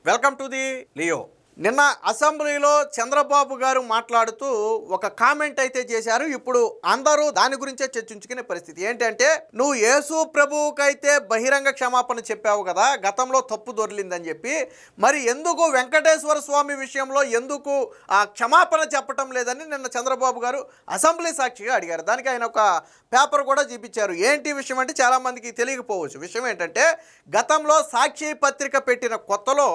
Welcome to the Leo. నిన్న అసెంబ్లీలో చంద్రబాబు గారు మాట్లాడుతూ ఒక కామెంట్ అయితే చేశారు. ఇప్పుడు అందరూ దాని గురించే చర్చించుకునే పరిస్థితి ఏంటంటే, నువ్వు యేసు ప్రభువుకైతే బహిరంగ క్షమాపణ చెప్పావు కదా, గతంలో తప్పు దొర్లిందని చెప్పి, మరి ఎందుకు వెంకటేశ్వర స్వామి విషయంలో ఎందుకు ఆ క్షమాపణ చెప్పటం లేదని నిన్న చంద్రబాబు గారు అసెంబ్లీ సాక్షిగా అడిగారు. దానికి ఆయన ఒక పేపర్ కూడా చూపించారు. ఏంటి విషయం అంటే చాలామందికి తెలియకపోవచ్చు. విషయం ఏంటంటే, గతంలో సాక్షి పత్రిక పెట్టిన కొత్తలో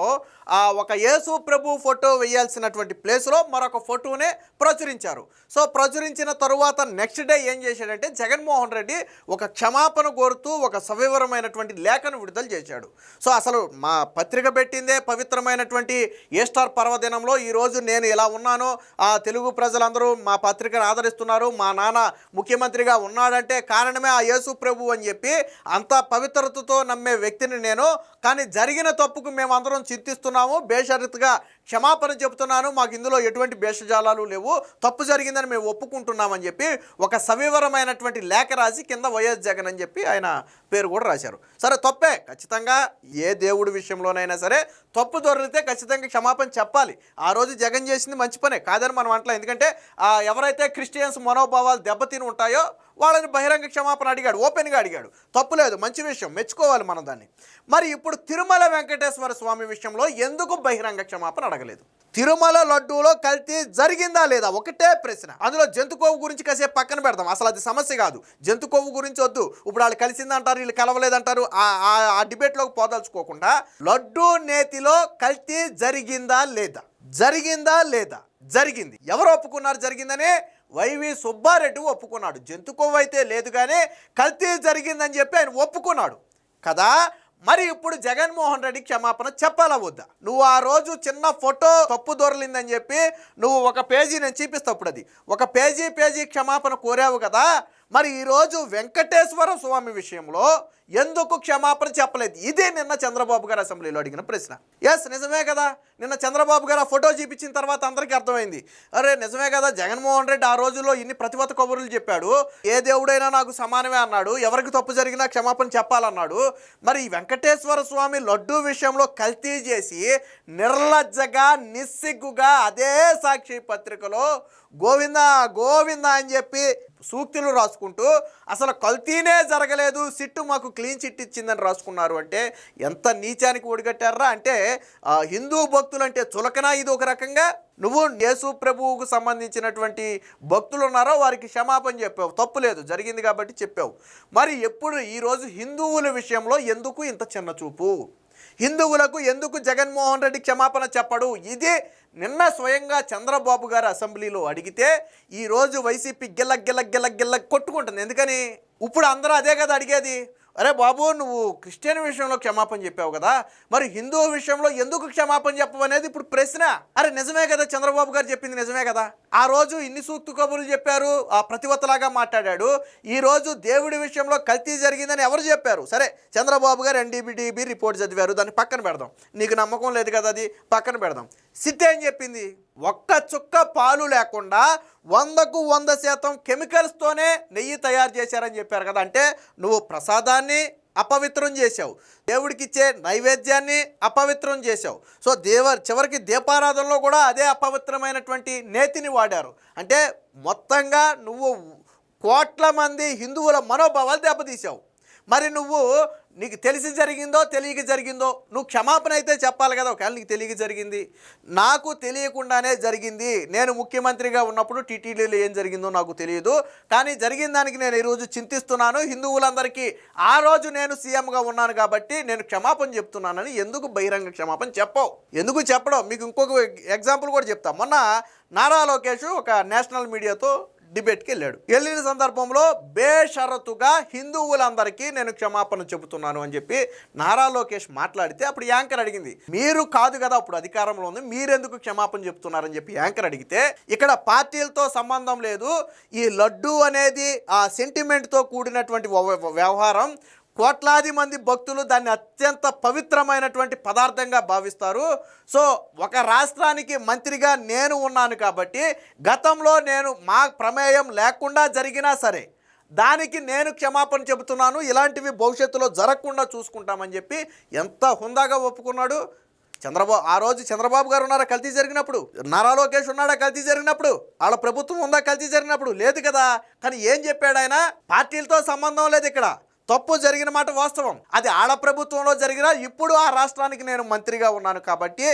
ఒక యేసు ప్రభు ఫోటో వేయాల్సినటువంటి ప్లేస్లో మరొక ఫోటోనే ప్రచురించారు. సో ప్రచురించిన తరువాత నెక్స్ట్ డే ఏం చేశాడంటే, జగన్మోహన్ రెడ్డి ఒక క్షమాపణ కోరుతూ ఒక సవివరమైనటువంటి లేఖను విడుదల చేశాడు. సో అసలు మా పత్రిక పెట్టిందే పవిత్రమైనటువంటి ఈస్టర్ పర్వదినంలో ఈరోజు నేను ఇలా ఉన్నాను, తెలుగు ప్రజలందరూ మా పత్రికను ఆదరిస్తున్నారు, మా నాన్న ముఖ్యమంత్రిగా ఉన్నాడంటే కారణమే ఆ యేసు ప్రభు అని చెప్పి అంత పవిత్రతతో నమ్మే వ్యక్తిని నేను. కానీ జరిగిన తప్పుకు మేమందరం చింతిస్తున్నాము, బేషరతుగా క్షమాపణ చెబుతున్నాను, మాకు ఇందులో ఎటువంటి భేషజాలాలు లేవు, తప్పు జరిగిందని మేము ఒప్పుకుంటున్నామని చెప్పి ఒక సవివరమైనటువంటి లేఖ రాసి కింద వైఎస్ జగన్ అని చెప్పి ఆయన పేరు కూడా రాశారు. సరే, తప్పే, ఖచ్చితంగా ఏ దేవుడి విషయంలోనైనా సరే తప్పు దొరికితే ఖచ్చితంగా క్షమాపణ చెప్పాలి. ఆ రోజు జగన్ చేసింది మంచి పనే కాదని మనం అంటలే. ఎందుకంటే ఎవరైతే క్రిస్టియన్స్ మనోభావాలు దెబ్బతిని ఉంటాయో వాళ్ళని బహిరంగ క్షమాపణ అడిగాడు, ఓపెన్గా అడిగాడు, తప్పులేదు, మంచి విషయం, మెచ్చుకోవాలి మనం దాన్ని. మరి ఇప్పుడు తిరుమల వెంకటేశ్వర స్వామి విషయంలో ఎందుకు బహిరంగ క్షమాపణ అడగలేదు? తిరుమల లడ్డూలో కల్తీ జరిగిందా లేదా ఒకటే ప్రశ్న. అందులో జంతు కొవ్వు గురించి కాసేపు పక్కన పెడదాం, అసలు అది సమస్య కాదు. జంతు కొవ్వు గురించి వద్దు, ఇప్పుడు వాళ్ళు కలిసిందంటారు, వీళ్ళు కలవలేదంటారు, ఆ డిబేట్లోకి పోదలుచుకోకుండా లడ్డూ నేతిలో కల్తీ జరిగిందా లేదా, జరిగిందా లేదా, జరిగింది. ఎవరు ఒప్పుకున్నారు జరిగిందనే? వైవి సుబ్బారెడ్డి ఒప్పుకున్నాడు. జంతు కొవ్వు అయితే లేదు కానీ కల్తీ జరిగిందని చెప్పి ఆయన ఒప్పుకున్నాడు కదా. మరి ఇప్పుడు జగన్మోహన్ రెడ్డి క్షమాపణ చెప్పాలా వద్దా? నువ్వు ఆ రోజు చిన్న ఫోటో తప్పు దొరలిందని చెప్పి నువ్వు ఒక పేజీ, నేను చూపిస్తప్పుడు అది ఒక పేజీ క్షమాపణ కోరావు కదా. మరి ఈరోజు వెంకటేశ్వర స్వామి విషయంలో ఎందుకు క్షమాపణ చెప్పలేదు? ఇదే నిన్న చంద్రబాబు గారు అసెంబ్లీలో అడిగిన ప్రశ్న. ఎస్, నిజమే కదా, నిన్న చంద్రబాబు గారు ఆ ఫోటో చూపించిన తర్వాత అందరికీ అర్థమైంది, అరే నిజమే కదా, జగన్మోహన్ రెడ్డి ఆ రోజుల్లో ఇన్ని ప్రతివత కబుర్లు చెప్పాడు, ఏ దేవుడైనా నాకు సమానమే అన్నాడు, ఎవరికి తప్పు జరిగినా క్షమాపణ చెప్పాలన్నాడు. మరి ఈ వెంకటేశ్వర స్వామి లడ్డూ విషయంలో కల్తీ చేసి నిర్లజ్జగా నిస్సిగ్గుగా అదే సాక్షి పత్రికలో గోవిందా గోవిందా అని చెప్పి సూక్తులు రాసుకుంటూ అసలు కల్తీనే జరగలేదు, సిట్టు మాకు క్లీన్ చిట్ ఇచ్చిందని రాసుకున్నారు. అంటే ఎంత నీచానికి ఒడిగట్టారా? అంటే హిందూ భక్తులు అంటే చులకనా ఇది ఒక రకంగా? నువ్వు యేసు ప్రభువుకు సంబంధించినటువంటి భక్తులు ఉన్నారో వారికి క్షమాపణ చెప్పావు, తప్పు లేదు, జరిగింది కాబట్టి చెప్పావు. మరి ఎప్పుడు ఈరోజు హిందువుల విషయంలో ఎందుకు ఇంత చిన్న చూపు? హిందువులకు ఎందుకు జగన్మోహన్ రెడ్డి క్షమాపణ చెప్పడు? ఇది నిన్న స్వయంగా చంద్రబాబు గారు అసెంబ్లీలో అడిగితే ఈరోజు వైసీపీ గిల్ల కొట్టుకుంటుంది. ఎందుకని? ఇప్పుడు అందరూ అదే కదా అడిగేది. అరే బాబు, నువ్వు క్రిస్టియన్ విషయంలో క్షమాపణ చెప్పావు కదా, మరి హిందూ విషయంలో ఎందుకు క్షమాపణ చెప్పవు అనేది ఇప్పుడు ప్రశ్న. అరే నిజమే కదా, చంద్రబాబు గారు చెప్పింది నిజమే కదా. ఆ రోజు ఇన్ని సూక్తు కబుర్లు చెప్పారు, ఆ ప్రతివతలాగా మాట్లాడాడు. ఈరోజు దేవుడి విషయంలో కల్తీ జరిగిందని ఎవరు చెప్పారు? సరే, చంద్రబాబు గారు ఎన్డీబీ రిపోర్ట్ చదివారు, దాన్ని పక్కన పెడదాం. నీకు నమ్మకం లేదు కదా, అది పక్కన పెడదాం. సిట్ ఏం చెప్పింది? ఒక్క చుక్క పాలు లేకుండా 100కు 100% కెమికల్స్తోనే నెయ్యి తయారు చేశారని చెప్పారు కదా. అంటే నువ్వు ప్రసాదాన్ని అపవిత్రం చేసావు, దేవుడికి ఇచ్చే నైవేద్యాన్ని అపవిత్రం చేసావు. సో చివరికి దీపారాధనలో కూడా అదే అపవిత్రమైనటువంటి నేతిని వాడారు. అంటే మొత్తంగా నువ్వు కోట్ల మంది హిందువుల మనోభావాలు దెబ్బతీసావు. మరి నువ్వు నీకు తెలిసి జరిగిందో తెలియక జరిగిందో నువ్వు క్షమాపణ అయితే చెప్పాలి కదా. ఒకవేళ నీకు తెలియక జరిగింది, నాకు తెలియకుండానే జరిగింది, నేను ముఖ్యమంత్రిగా ఉన్నప్పుడు టీటీడీలో ఏం జరిగిందో నాకు తెలియదు, కానీ జరిగిన దానికి నేను ఈరోజు చింతిస్తున్నాను, హిందువులందరికీ ఆ రోజు నేను సీఎంగా ఉన్నాను కాబట్టి నేను క్షమాపణ చెప్తున్నానని ఎందుకు బహిరంగ క్షమాపణ చెప్పవు? ఎందుకు చెప్పడం? మీకు ఇంకొక ఎగ్జాంపుల్ కూడా చెప్తా. మొన్న నారా లోకేష్ ఒక నేషనల్ మీడియాతో డిబేట్కి వెళ్ళిన సందర్భంలో బేషరతుగా హిందువులందరికీ నేను క్షమాపణ చెబుతున్నాను అని చెప్పి నారా లోకేష్ మాట్లాడితే అప్పుడు యాంకర్ అడిగింది, మీరు కాదు కదా అప్పుడు అధికారంలో ఉంది, మీరెందుకు క్షమాపణ చెప్తున్నారని చెప్పి యాంకర్ అడిగితే, ఇక్కడ పార్టీలతో సంబంధం లేదు, ఈ లడ్డు అనేది ఆ సెంటిమెంట్తో కూడినటువంటి వ్యవహారం, కోట్లాది మంది భక్తులు దాన్ని అత్యంత పవిత్రమైనటువంటి పదార్థంగా భావిస్తారు. సో ఒక రాష్ట్రానికి మంత్రిగా నేను ఉన్నాను కాబట్టి గతంలో నేను మా ప్రమేయం లేకుండా జరిగినా సరే దానికి నేను క్షమాపణ చెబుతున్నాను, ఇలాంటివి భవిష్యత్తులో జరగకుండా చూసుకుంటామని చెప్పి ఎంత హుందాగా ఒప్పుకున్నాడు. ఆ రోజు చంద్రబాబు గారు ఉన్నారా కల్తీ జరిగినప్పుడు? నారా లోకేష్ ఉన్నాడా కల్తీ జరిగినప్పుడు? వాళ్ళ ప్రభుత్వం ఉందా కల్తీ జరిగినప్పుడు? లేదు కదా. కానీ ఏం చెప్పాడు ఆయన? పార్టీలతో సంబంధం లేదు ఇక్కడ, తప్పు జరిగిన మాట వాస్తవం. అది ఆడ ప్రభుత్వంలో జరిగినా ఇప్పుడు ఆ రాష్ట్రానికి నేను మంత్రిగా ఉన్నాను కాబట్టి,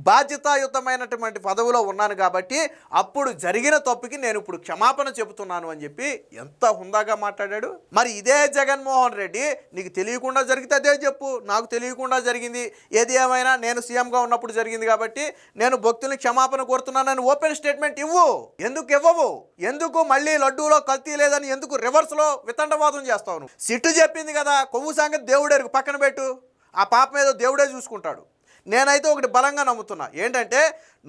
బాధ్యతాయుతమైనటువంటి పదవిలో ఉన్నాను కాబట్టి, అప్పుడు జరిగిన తప్పుకి నేను ఇప్పుడు క్షమాపణ చెబుతున్నాను అని చెప్పి ఎంత హుందాగా మాట్లాడాడు. మరి ఇదే జగన్మోహన్ రెడ్డి నీకు తెలియకుండా జరిగితే అదే చెప్పు, నాకు తెలియకుండా జరిగింది, ఏది ఏమైనా నేను సీఎంగా ఉన్నప్పుడు జరిగింది కాబట్టి నేను భక్తుల్ని క్షమాపణ కోరుతున్నానని ఓపెన్ స్టేట్మెంట్ ఇవ్వు. ఎందుకు ఇవ్వవు? ఎందుకు మళ్ళీ లడ్డూలో కల్తీ లేదని ఎందుకు రివర్స్లో వితండవాదం చేస్తావు? సిట్టు చెప్పింది కదా, కొవ్వు సంగతి దేవుడెరుగు, పక్కన పెట్టు, ఆ పాప మీద దేవుడే చూసుకుంటాడు. నేనైతే ఒకటి బలంగా నమ్ముతున్నా, ఏంటంటే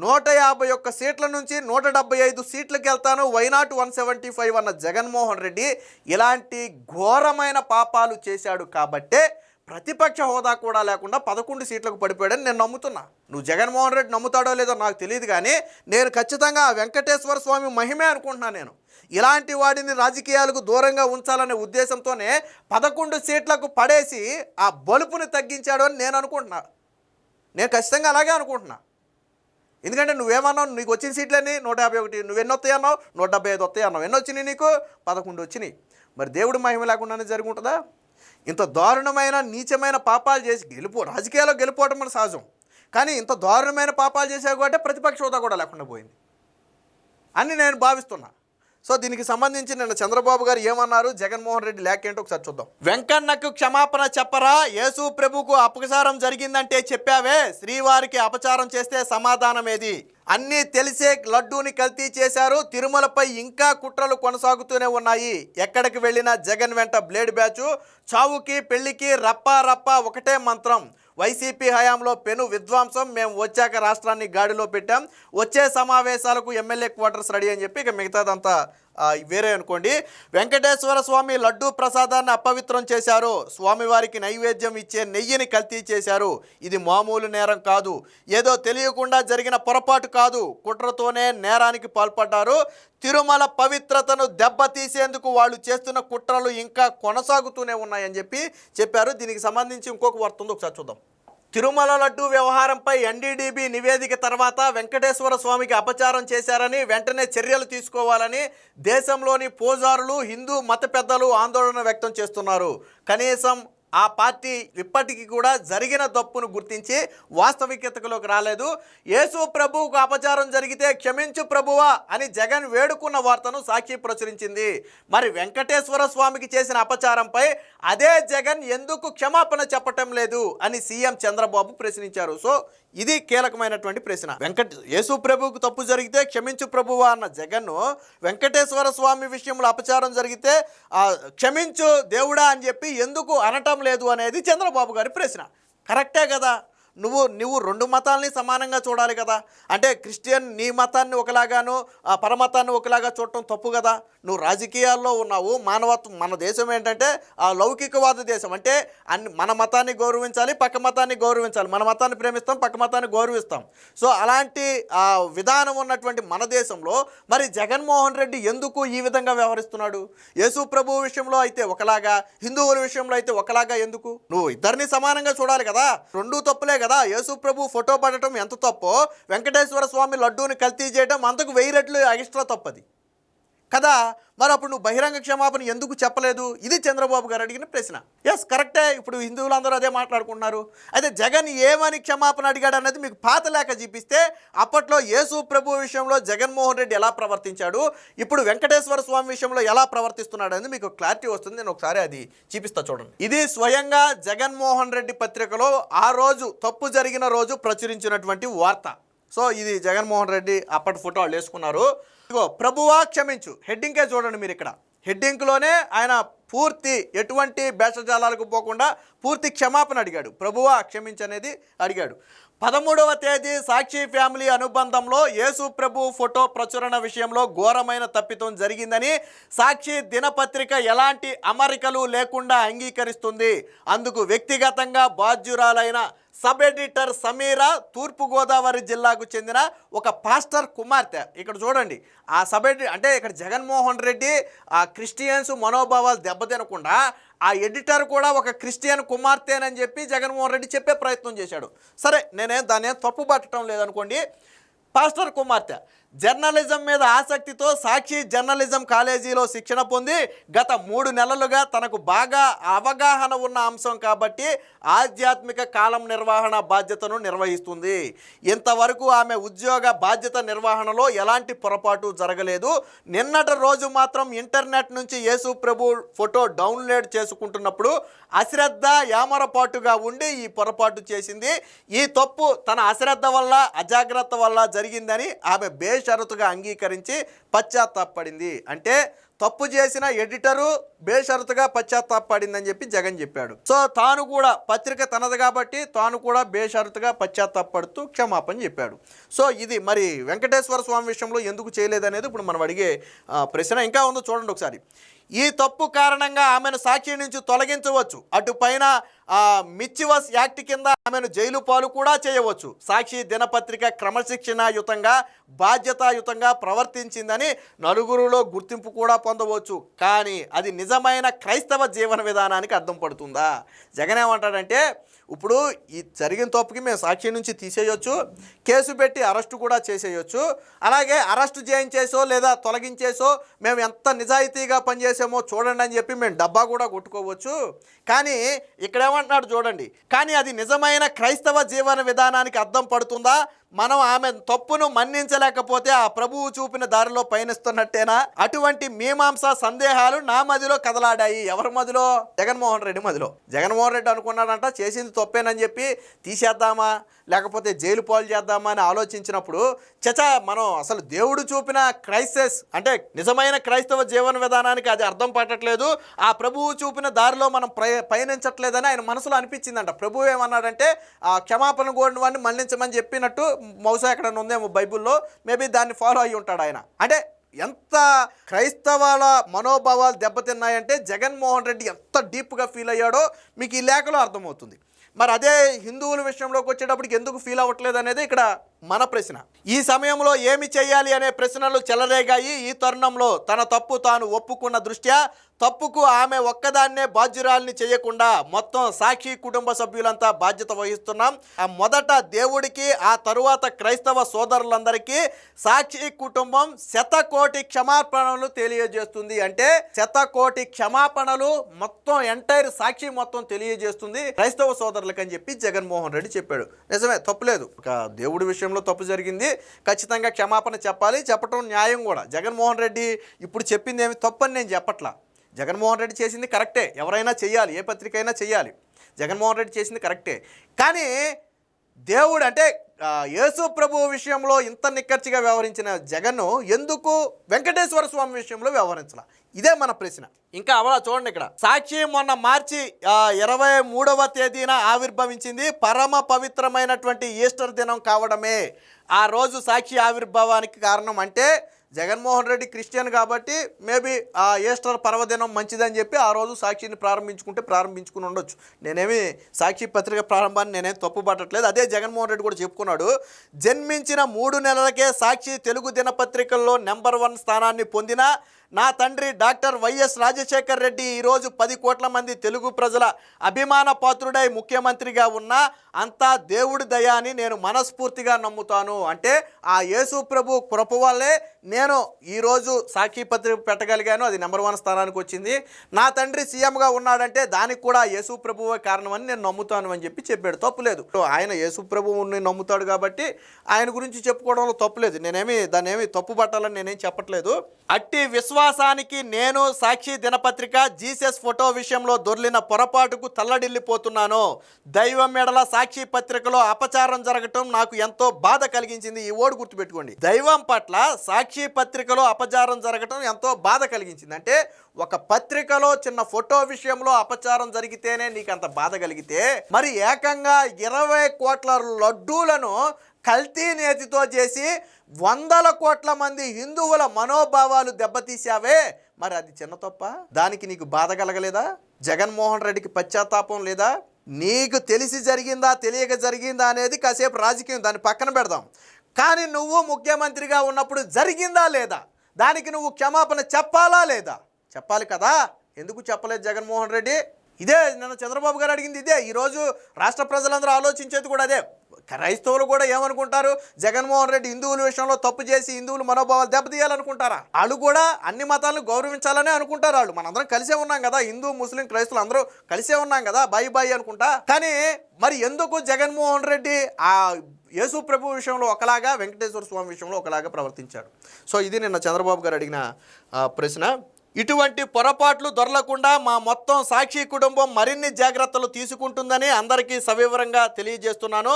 151 సీట్ల నుంచి 175 సీట్లకి వెళ్తాను, వైనాట్ 175 అన్న జగన్మోహన్ రెడ్డి ఇలాంటి ఘోరమైన పాపాలు చేశాడు కాబట్టే ప్రతిపక్ష హోదా కూడా లేకుండా 11 సీట్లకు పడిపోయాడని నేను నమ్ముతున్నా. నువ్వు జగన్మోహన్ రెడ్డి నమ్ముతాడో లేదో నాకు తెలియదు, కానీ నేను ఖచ్చితంగా వెంకటేశ్వర స్వామి మహిమే అనుకుంటున్నాను. నేను ఇలాంటి వాడిని రాజకీయాలకు దూరంగా ఉంచాలనే ఉద్దేశంతోనే 11 సీట్లకు పడేసి ఆ బలుపుని తగ్గించాడు అని నేను అనుకుంటున్నా. నేను ఖచ్చితంగా అలాగే అనుకుంటున్నా. ఎందుకంటే నువ్వేమన్నావు, నీకు వచ్చిన సీట్లన్నీ 151, నువ్వెన్ని వస్తాయి అన్నావు? 175 వస్తాయి అన్నావు. ఎన్ని వచ్చినాయి నీకు? 11 వచ్చినాయి. మరి దేవుడి మహిమ లేకుండానే జరిగి ఉంటుందా? ఇంత దారుణమైన నీచమైన పాపాలు చేసి రాజకీయాల్లో గెలిపోవడం మన సహజం, కానీ ఇంత దారుణమైన పాపాలు చేసావు కాబట్టి ప్రతిపక్ష హోదా కూడా లేకుండా పోయింది అని నేను భావిస్తున్నా. సో దీనికి సంబంధించి నిన్న చంద్రబాబు గారు ఏమన్నారు, జగన్మోహన్ రెడ్డి లేఖ ఏంటో ఒకసారి చూద్దాం. వెంకన్నకు క్షమాపణ చెప్పరా? యేసు ప్రభుకు అపచారం జరిగిందంటే చెప్పావే, శ్రీవారికి అపచారం చేస్తే సమాధానం ఏది? అన్నీ తెలిసే లడ్డూని కల్తీ చేశారు, తిరుమలపై ఇంకా కుట్రలు కొనసాగుతూనే ఉన్నాయి. ఎక్కడికి వెళ్ళినా జగన్ వెంట బ్లేడ్ బ్యాచు, చావుకి పెళ్లికి రప్పా రప్పా ఒకటే మంత్రం. వైసీపీ హయాంలో పెను విధ్వంసం, మేము వచ్చాక రాష్ట్రాన్ని గాడిలో పెట్టాం, వచ్చే సమావేశాలకు ఎమ్మెల్యే క్వార్టర్స్ రెడీ అని చెప్పి ఇక మిగతాదంతా వేరే అనుకోండి. వెంకటేశ్వర స్వామి లడ్డూ ప్రసాదాన్ని అపవిత్రం చేశారు, స్వామివారికి నైవేద్యం ఇచ్చే నెయ్యిని కల్తీ చేశారు. ఇది మామూలు నేరం కాదు, ఏదో తెలియకుండా జరిగిన పొరపాటు కాదు, కుట్రతోనే నేరానికి పాల్పడ్డారు. తిరుమల పవిత్రతను దెబ్బతీసేందుకు వాళ్ళు చేస్తున్న కుట్రలు ఇంకా కొనసాగుతూనే ఉన్నాయని చెప్పారు. దీనికి సంబంధించి ఇంకొక వార్త ఉంది, ఒకసారి చూద్దాం. తిరుమల లడ్డూ వ్యవహారంపై ఎన్డీడీబీ నివేదిక తర్వాత వెంకటేశ్వర స్వామికి అపచారం చేశారని వెంటనే చర్యలు తీసుకోవాలని దేశంలోని పూజారులు, హిందూ మత పెద్దలు ఆందోళన వ్యక్తం చేస్తున్నారు. కనీసం ఆ పార్టీ ఇప్పటికీ కూడా జరిగిన తప్పును గుర్తించి వాస్తవికతలోకి రాలేదు. యేసు ప్రభువుకు అపచారం జరిగితే క్షమించు ప్రభువా అని జగన్ వేడుకున్న వార్తను సాక్షి ప్రచురించింది. మరి వెంకటేశ్వర స్వామికి చేసిన అపచారంపై అదే జగన్ ఎందుకు క్షమాపణ చెప్పటం లేదు అని సీఎం చంద్రబాబు ప్రశ్నించారు. సో ఇది కీలకమైనటువంటి ప్రశ్న. యేసు ప్రభువుకు తప్పు జరిగితే క్షమించు ప్రభువా అన్న జగన్ను వెంకటేశ్వర స్వామి విషయంలో అపచారం జరిగితే క్షమించు దేవుడా అని చెప్పి ఎందుకు అనటం లేదు అనేది చంద్రబాబు గారి ప్రశ్న. కరెక్టే కదా. నువ్వు రెండు మతాలని సమానంగా చూడాలి కదా. అంటే క్రిస్టియన్ నీ మతాన్ని ఒకలాగాను పరమతాన్ని ఒకలాగా చూడటం తప్పు కదా. నువ్వు రాజకీయాల్లో ఉన్నావు, మానవత్వం, మన దేశం ఏంటంటే ఆ లౌకికవాద దేశం. అంటే మన మతాన్ని గౌరవించాలి, పక్క మతాన్ని గౌరవించాలి, మన మతాన్ని ప్రేమిస్తాం, పక్క మతాన్ని గౌరవిస్తాం. సో అలాంటి విధానం ఉన్నటువంటి మన దేశంలో మరి జగన్మోహన్ రెడ్డి ఎందుకు ఈ విధంగా వ్యవహరిస్తున్నాడు? యేసు ప్రభు విషయంలో అయితే ఒకలాగా, హిందువుల విషయంలో అయితే ఒకలాగా ఎందుకు? నువ్వు ఇద్దరిని సమానంగా చూడాలి కదా. రెండూ తప్పులే కదా. యేసు ప్రభు ఫోటో పడటం ఎంత తప్పో, వెంకటేశ్వర స్వామి లడ్డూని కల్తీ చేయడం అంతకు 1000 రెట్లు ఎక్స్ట్రా తప్పది కదా. మరి అప్పుడు నువ్వు బహిరంగ క్షమాపణ ఎందుకు చెప్పలేదు? ఇది చంద్రబాబు గారు అడిగిన ప్రశ్న. ఎస్, కరెక్టే. ఇప్పుడు హిందువులందరూ అదే మాట్లాడుకుంటున్నారు. అయితే జగన్ ఏమని క్షమాపణ అడిగాడు అన్నది మీకు పాత లేఖ చూపిస్తే అప్పట్లో యేసు ప్రభు విషయంలో జగన్మోహన్ రెడ్డి ఎలా ప్రవర్తించాడు, ఇప్పుడు వెంకటేశ్వర స్వామి విషయంలో ఎలా ప్రవర్తిస్తున్నాడు అనేది మీకు క్లారిటీ వస్తుంది. నేను ఒకసారి అది చూపిస్తా చూడండి. ఇది స్వయంగా జగన్మోహన్ రెడ్డి పత్రికలో ఆ రోజు తప్పు జరిగిన రోజు ప్రచురించినటువంటి వార్త. సో ఇది జగన్మోహన్ రెడ్డి అప్పటి ఫోటో వాళ్ళు వేసుకున్నారు. ఇగో ప్రభువా క్షమించు హెడ్డింగ్కే చూడండి మీరు. ఇక్కడ హెడ్డింగ్లోనే ఆయన పూర్తి ఎటువంటి భేషజాలాలకు పోకుండా పూర్తి క్షమాపణ అడిగాడు. ప్రభువా క్షమించు అనేది అడిగాడు. 13వ తేదీ సాక్షి ఫ్యామిలీ అనుబంధంలో యేసు ప్రభు ఫోటో ప్రచురణ విషయంలో ఘోరమైన తప్పిదం జరిగిందని సాక్షి దినపత్రిక ఎలాంటి అమరికలు లేకుండా అంగీకరిస్తుంది. అందుకు వ్యక్తిగతంగా బాధ్యురాలైన సబ్ ఎడిటర్ సమీర తూర్పుగోదావరి జిల్లాకు చెందిన ఒక పాస్టర్ కుమార్తె. ఇక్కడ చూడండి, ఆ సబ్ ఎడిటర్ అంటే ఇక్కడ జగన్మోహన్ రెడ్డి ఆ క్రిస్టియన్స్ మనోభావాలు దెబ్బతినకుండా ఆ ఎడిటర్ కూడా ఒక క్రిస్టియన్ కుమార్తెనని చెప్పి జగన్మోహన్ రెడ్డి చెప్పే ప్రయత్నం చేశాడు. సరే, దాన్ని తప్పు పట్టడం లేదనుకోండి. పాస్టర్ కుమార్తె జర్నలిజం మీద ఆసక్తితో సాక్షి జర్నలిజం కాలేజీలో శిక్షణ పొంది గత 3 నెలలుగా తనకు బాగా అవగాహన ఉన్న అంశం కాబట్టి ఆధ్యాత్మిక కాలం నిర్వహణ బాధ్యతను నిర్వహిస్తుంది. ఇంతవరకు ఆమె ఉద్యోగ బాధ్యత నిర్వహణలో ఎలాంటి పొరపాటు జరగలేదు. నిన్నటి రోజు మాత్రం ఇంటర్నెట్ నుంచి యేసు ప్రభు ఫోటో డౌన్లోడ్ చేసుకుంటున్నప్పుడు అశ్రద్ధ యామరపాటుగా ఉండి ఈ పొరపాటు చేసింది. ఈ తప్పు తన అశ్రద్ధ వల్ల అజాగ్రత్త వల్ల జరిగిందని ఆమె బేషరతుగా అంగీకరించి పశ్చాత్తాపడింది. అంటే తప్పు చేసిన ఎడిటరు బేషరతుగా పశ్చాత్తాపడిందని చెప్పి జగన్ చెప్పాడు. సో తాను కూడా పత్రిక తనది కాబట్టి తాను కూడా బేషరతుగా పశ్చాత్తాపడుతూ క్షమాపణ చెప్పాడు. సో ఇది మరి వెంకటేశ్వర స్వామి విషయంలో ఎందుకు చేయలేదనేది ఇప్పుడు మనం అడిగే ప్రశ్న. ఇంకా ఉందో చూడండి ఒకసారి. ఈ తప్పు కారణంగా ఆమెను సాక్షి నుంచి తొలగించవచ్చు. అటుపైన మిచ్చివస్ యాక్ట్ కింద ఆమెను జైలు పాలు కూడా చేయవచ్చు. సాక్షి దినపత్రిక క్రమశిక్షణాయుతంగా బాధ్యతాయుతంగా ప్రవర్తించిందని నలుగురిలో గుర్తింపు కూడా పొందవచ్చు. కానీ అది నిజమైన క్రైస్తవ జీవన విధానానికి అర్థం పడుతుందా? జగన్ ఏమంటాడంటే, ఇప్పుడు ఈ జరిగిన తప్పుకి మేము సాక్షి నుంచి తీసేయొచ్చు, కేసు పెట్టి అరెస్టు కూడా చేసేయచ్చు, అలాగే అరెస్టు చేయించేసో లేదా తొలగించేసో మేము ఎంత నిజాయితీగా పనిచేసామో చూడండి అని చెప్పి మేము డబ్బా కూడా కొట్టుకోవచ్చు. కానీ ఇక్కడేమంటున్నాడు చూడండి, కానీ అది నిజమైన క్రైస్తవ జీవన విధానానికి అర్థం పడుతుందా? మనం ఆమె తప్పును మన్నించలేకపోతే ఆ ప్రభువు చూపిన దారిలో పయనిస్తున్నట్టేనా? అటువంటి మీమాంస సందేహాలు నా మదిలో కదలాడాయి. ఎవరి మదిలో? జగన్మోహన్ రెడ్డి మదిలో. జగన్మోహన్ రెడ్డి అనుకున్నాడంట చేసింది తప్పేనని చెప్పి తీసేద్దామా లేకపోతే జైలు పాలు చేద్దామా అని ఆలోచించినప్పుడు మనం అసలు దేవుడు చూపిన క్రైస్తస్ అంటే నిజమైన క్రైస్తవ జీవన విధానానికి అది అర్థం పట్టట్లేదు, ఆ ప్రభువు చూపిన దారిలో మనం పయనించట్లేదని ఆయన మనసులో అనిపించిందంట. ప్రభువు ఏమన్నాడంటే క్షమాపణ కోరిన వాడిని మన్నించమని చెప్పినట్టు బహుశా ఎక్కడ ఉందేమో బైబిల్లో, మేబీ దాన్ని ఫాలో అయ్యి ఉంటాడు ఆయన. అంటే ఎంత క్రైస్తవాల మనోభావాలు దెబ్బతిన్నాయంటే జగన్మోహన్ రెడ్డి ఎంత డీప్గా ఫీల్ అయ్యాడో మీకు ఈ లేఖలో అర్థమవుతుంది. మరి అదే హిందువుల విషయంలోకి వచ్చేటప్పటికి ఎందుకు ఫీల్ అవ్వట్లేదు అనేది ఇక్కడ మన ప్రశ్న. ఈ సమయంలో ఏమి చేయాలి అనే ప్రశ్నలు చెలరేగాయి. ఈ తరుణంలో తన తప్పు తాను ఒప్పుకున్న దృష్ట్యా తప్పుకు ఆమె ఒక్కదాన్నే బాధ్యురాల్ని చేయకుండా మొత్తం సాక్షి కుటుంబ సభ్యులంతా బాధ్యత వహిస్తున్నాం. మొదట దేవుడికి, ఆ తరువాత క్రైస్తవ సోదరులందరికీ సాక్షి కుటుంబం 100 కోటి క్షమాపణలు తెలియజేస్తుంది. అంటే 100 కోటి క్షమాపణలు మొత్తం ఎంటైర్ సాక్షి మొత్తం తెలియజేస్తుంది క్రైస్తవ సోదరులకు అని చెప్పి జగన్మోహన్ రెడ్డి చెప్పాడు. నిజమే, తప్పులేదు. దేవుడి విషయంలో తప్పు జరిగింది, ఖచ్చితంగా క్షమాపణ చెప్పాలి, చెప్పటం న్యాయం కూడా. జగన్మోహన్ రెడ్డి ఇప్పుడు చెప్పింది ఏమి తప్పని నేను చెప్పట్లా. జగన్మోహన్ రెడ్డి చేసింది కరెక్టే, ఎవరైనా చెయ్యాలి, ఏ పత్రిక అయినా చెయ్యాలి. జగన్మోహన్ రెడ్డి చేసింది కరెక్టే. కానీ దేవుడు అంటే యేసు ప్రభు విషయంలో ఇంత నిక్కచ్చిగా వ్యవహరించిన జగన్ను ఎందుకు వెంకటేశ్వర స్వామి విషయంలో వ్యవహరించాల? ఇదే మన ప్రశ్న. ఇంకా అవలా చూడండి, ఇక్కడ సాక్షి మొన్న మార్చి 23వ తేదీన ఆవిర్భవించింది. పరమ పవిత్రమైనటువంటి ఈస్టర్ దినం కావడమే ఆ రోజు సాక్షి ఆవిర్భావానికి కారణం. అంటే జగన్మోహన్ రెడ్డి క్రిస్టియన్ కాబట్టి మేబీ ఆ ఈస్టర్ పర్వదినం మంచిదని చెప్పి ఆ రోజు సాక్షిని ప్రారంభించుకుని ఉండొచ్చు. నేనేమి సాక్షి పత్రిక ప్రారంభాన్ని నేనేం తప్పు పట్టట్లేదు. అదే జగన్మోహన్ రెడ్డి కూడా చెప్పుకున్నాడు, జన్మించిన 3 నెలలకే సాక్షి తెలుగు దినపత్రికల్లో నెంబర్ 1 స్థానాన్ని పొందిన నా తండ్రి డాక్టర్ వైఎస్ రాజశేఖర్ రెడ్డి ఈరోజు 10 కోట్ల మంది తెలుగు ప్రజల అభిమాన పాత్రుడై ముఖ్యమంత్రిగా ఉన్న అంతా దేవుడి దయ అని నేను మనస్ఫూర్తిగా నమ్ముతాను. అంటే ఆ యేసు ప్రభు కృప వల్లే నేను ఈరోజు సాక్షి పత్రిక పెట్టగలిగాను, అది నెంబర్ 1 స్థానానికి వచ్చింది. నా తండ్రి సీఎంగా ఉన్నాడంటే దానికి కూడా యేసు ప్రభువే కారణమని నేను నమ్ముతాను అని చెప్పి చెప్పాడు. తప్పులేదు, ఆయన యేసు ప్రభువుని నమ్ముతాడు కాబట్టి ఆయన గురించి చెప్పుకోవడంలో తప్పులేదు. దాన్ని ఏమి తప్పు పట్టాలని నేనేం చెప్పట్లేదు. అట్టి విశ్వాసానికి నేను సాక్షి దినపత్రిక జీసస్ ఫోటో విషయంలో దొర్లిన పొరపాటుకు తల్లడిల్లిపోతున్నాను. దైవం మెడల సాక్షి పత్రికలో అపచారం జరగటం నాకు ఎంతో బాధ కలిగించింది. ఈ ఓడు గుర్తుపెట్టుకోండి, దైవం పట్ల సాక్షి పత్రికలో అపచారం జరగటం ఎంతో బాధ కలిగించింది. అంటే ఒక పత్రికలో చిన్న ఫోటో విషయంలో అపచారం జరిగితేనే నీకు అంత బాధ కలిగితే, మరి ఏకంగా 20 కోట్ల లడ్డూలను కల్తీ నేతితో చేసి 100 కోట్ల మంది హిందువుల మనోభావాలు దెబ్బతీసావే, మరి అది చిన్న తప్ప? దానికి నీకు బాధ కలగలేదా? జగన్మోహన్ రెడ్డికి పశ్చాత్తాపం లేదా? నీకు తెలిసి జరిగిందా తెలియక జరిగిందా అనేది కాసేపు రాజకీయం, దాన్ని పక్కన పెడదాం. కానీ నువ్వు ముఖ్యమంత్రిగా ఉన్నప్పుడు జరిగిందా లేదా, దానికి నువ్వు క్షమాపణ చెప్పాలా లేదా? చెప్పాలి కదా. ఎందుకు చెప్పలేదు జగన్మోహన్ రెడ్డి? ఇదే నిన్న చంద్రబాబు గారు అడిగింది ఇదే. ఈరోజు రాష్ట్ర ప్రజలందరూ ఆలోచించేది కూడా అదే. క్రైస్తవులు కూడా ఏమనుకుంటారు, జగన్మోహన్ రెడ్డి హిందువుల విషయంలో తప్పు చేసి హిందువుల మనోభావాలు దెబ్బతీయాలనుకుంటారా? వాళ్ళు కూడా అన్ని మతాలను గౌరవించాలనే అనుకుంటారు. వాళ్ళు మనందరం కలిసే ఉన్నాం కదా, హిందూ ముస్లిం క్రైస్తవులు అందరూ కలిసే ఉన్నాం కదా, బాయి అనుకుంటా. కానీ మరి ఎందుకు జగన్మోహన్ రెడ్డి ఆ యేసు ప్రభు విషయంలో ఒకలాగా, వెంకటేశ్వర స్వామి విషయంలో ఒకలాగా ప్రవర్తించాడు? సో ఇది నిన్న చంద్రబాబు గారు అడిగిన ప్రశ్న. ఇటువంటి పొరపాట్లు దొరలకుండా మా మొత్తం సాక్షి కుటుంబం మరిన్ని జాగ్రత్తలు తీసుకుంటుందని అందరికీ సవివరంగా తెలియజేస్తున్నాను.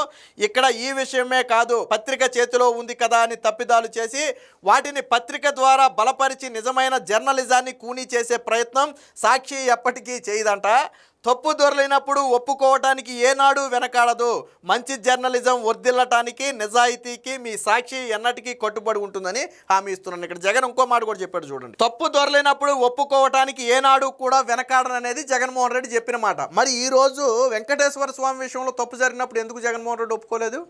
ఇక్కడ ఈ విషయమే కాదు, పత్రిక చేతిలో ఉంది కదా అని తప్పిదాలు చేసి వాటిని పత్రిక ద్వారా బలపరిచి నిజమైన జర్నలిజాన్ని కూనీ చేసే ప్రయత్నం సాక్షి ఎప్పటికీ చేయదంట. తప్పు దొరలినప్పుడు ఒప్పుకోవటానికి ఏనాడు వెనకాడదు. మంచి జర్నలిజం వర్ధిల్లటానికి, నిజాయితీకి మీ సాక్షి ఎన్నటికీ కట్టుబడి ఉంటుందని హామీ ఇస్తున్నాను. ఇక్కడ జగన్ ఇంకో మాట కూడా చెప్పాడు చూడండి. తప్పు దొరలినప్పుడు ఒప్పుకోవటానికి ఏనాడు కూడా వెనకాడననేది జగన్మోహన్ రెడ్డి చెప్పిన మాట. మరి ఈరోజు వెంకటేశ్వర స్వామి విషయంలో తప్పు జరిగినప్పుడు ఎందుకు జగన్మోహన్ రెడ్డి ఒప్పుకోలేదు?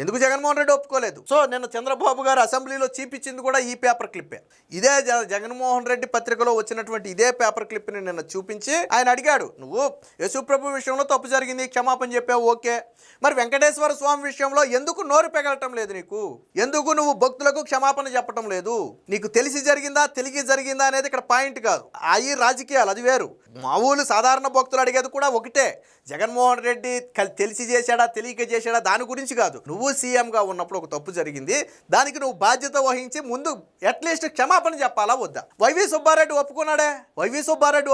ఎందుకు జగన్మోహన్ రెడ్డి ఒప్పుకోలేదు? సో నిన్న చంద్రబాబు గారు అసెంబ్లీలో చూపించింది కూడా ఈ పేపర్ క్లిప్పే. ఇదే జగన్మోహన్ రెడ్డి పత్రికలో వచ్చినటువంటి ఇదే పేపర్ క్లిప్ని నిన్న చూపించి ఆయన అడిగాడు, నువ్వు యేసుప్రభు విషయంలో తప్పు జరిగింది, క్షమాపణ చెప్పావు, ఓకే, మరి వెంకటేశ్వర స్వామి విషయంలో ఎందుకు నోరు పెగలటం లేదు నీకు? ఎందుకు నువ్వు భక్తులకు క్షమాపణ చెప్పటం లేదు? నీకు తెలిసి జరిగిందా తెలియ జరిగిందా అనేది ఇక్కడ పాయింట్ కాదు. అవి రాజకీయాలు, అది వేరు. మామూలు సాధారణ భక్తులు అడిగేది కూడా ఒకటే, జగన్మోహన్ రెడ్డి తెలిసి చేశాడా తెలియక చేశాడా దాని గురించి కాదు. నువ్వు సీఎంగా ఉన్నప్పుడు ఒక తప్పు జరిగింది, దానికి నువ్వు బాధ్యత వహించి ముందు అట్లీస్ట్ క్షమాపణ చెప్పాలా వద్దా? వైవి సుబ్బారెడ్డి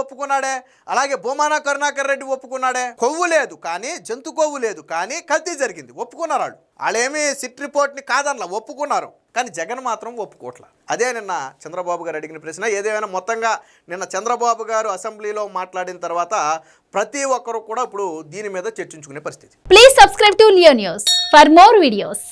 ఒప్పుకున్నాడే, అలాగే భూమాన కరుణాకర్ రెడ్డి ఒప్పుకున్నాడే. కొవ్వు లేదు కానీ, జంతు కొవ్వు లేదు కానీ కల్తీ జరిగింది, ఒప్పుకున్నారు. వాళ్ళేమీ సిట్ రిపోర్ట్ని కాదనలా, ఒప్పుకున్నారు. కానీ జగన్ మాత్రం ఒప్పుకోవట్లా. అదే నిన్న చంద్రబాబు గారు అడిగిన ప్రశ్న. ఏదేమైనా మొత్తంగా నిన్న చంద్రబాబు గారు అసెంబ్లీలో మాట్లాడిన తర్వాత ప్రతి ఒక్కరు కూడా ఇప్పుడు దీని మీద చర్చించుకునే పరిస్థితి. Please subscribe to Leo news for more videos.